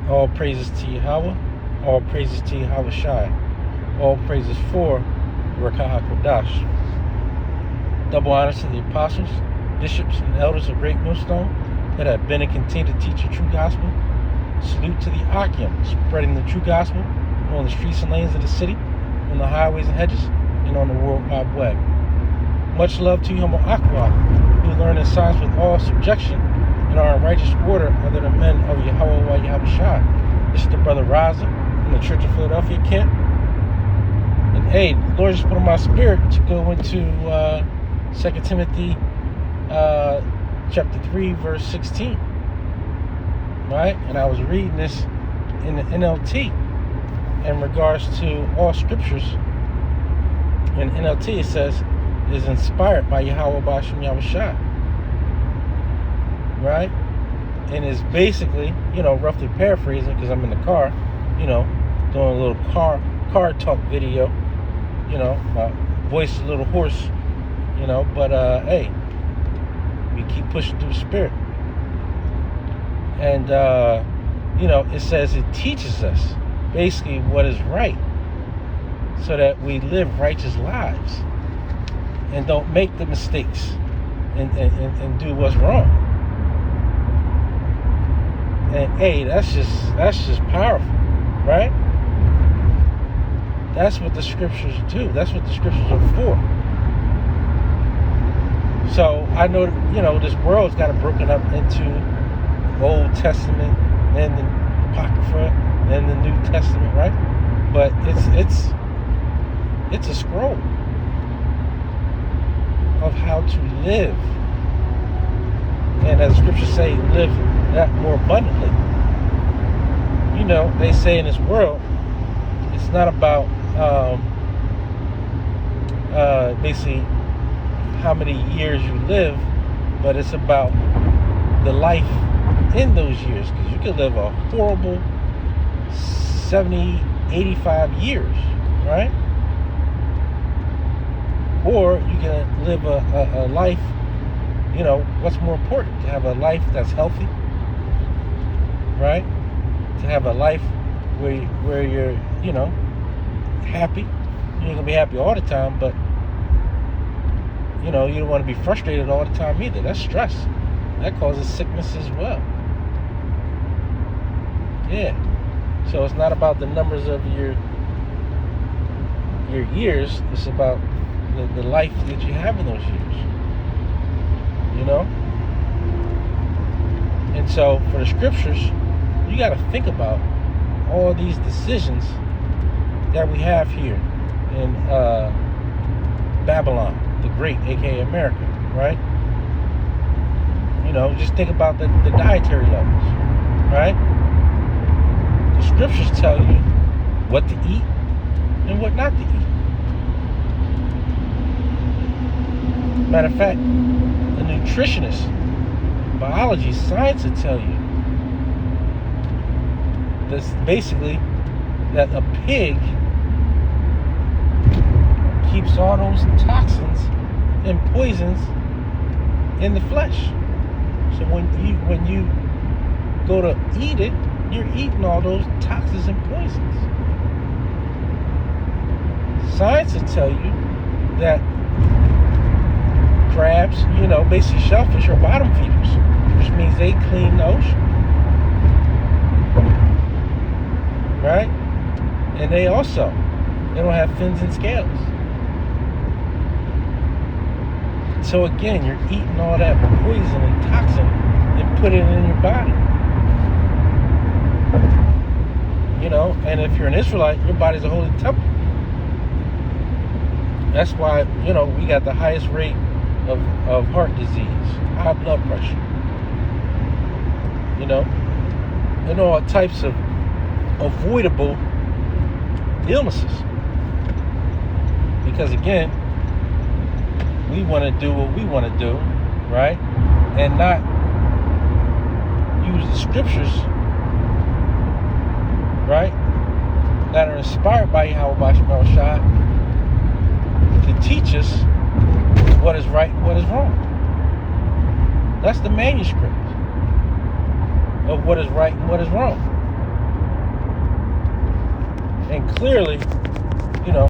All praises to Yahweh. All praises to Yahweh Shai. All praises for Rakah HaKodash. Double honors to the apostles, bishops, and elders of Great Millstone that have been and continue to teach the true gospel. Salute to the Akim, spreading the true gospel on the streets and lanes of the city, on the highways and hedges, and on the World Wide Web. Much love to you, Homo Aqua, who learn in science with all subjection and are in righteous order under the men of Yahweh Yahweh Shai. This is the brother Raza from the Church of Philadelphia, Kent. And hey, the Lord just put on my spirit to go into 2 Timothy chapter 3, verse 16. Right? And I was reading this in the NLT in regards to all scriptures. In NLT it says, is inspired by Yahweh Bashim Yahweh Shai. Right? And it's basically, roughly paraphrasing, because I'm in the car, doing a little car talk video. My voice is a little hoarse, but hey, we keep pushing through the spirit. And, it says it teaches us basically what is right so that we live righteous lives and don't make the mistakes and do what's wrong. And hey, that's just powerful, right? That's what the scriptures do. That's what the scriptures are for. So I know, this world's got it broken up into Old Testament and the Apocrypha and the New Testament, right? But it's a scroll of how to live, and as the scriptures say, live that more abundantly. They say in this world, it's not about basically how many years you live, but it's about the life in those years, because you could live a horrible 70, 85 years, right? Or you can live a life, what's more important? To have a life that's healthy, right? To have a life where you're, happy. You ain't gonna be happy all the time, but, you don't want to be frustrated all the time either. That's stress. That causes sickness as well. Yeah. So it's not about the numbers of your years. It's about the life that you have in those years. And so for the scriptures, you got to think about all these decisions that we have here in Babylon the Great, aka America, right? Just think about the dietary levels, right? The scriptures tell you what to eat and what not to eat. Matter of fact, a nutritionist, biology, science will tell you that's basically that a pig keeps all those toxins and poisons in the flesh. So when you go to eat it, you're eating all those toxins and poisons. Science will tell you that crabs, basically shellfish are bottom feeders, which means they clean the ocean. Right? And they don't have fins and scales. So again, you're eating all that poison and toxin and put it in your body. And if you're an Israelite, your body's a holy temple. That's why, we got the highest rate of heart disease, high blood pressure, and all types of avoidable illnesses. Because again, we want to do what we want to do, right? And not use the scriptures, right? That are inspired by Yahweh Bashim Yahweh Shai to teach us what is right and what is wrong. That's the manuscript of what is right and what is wrong. And clearly, you know,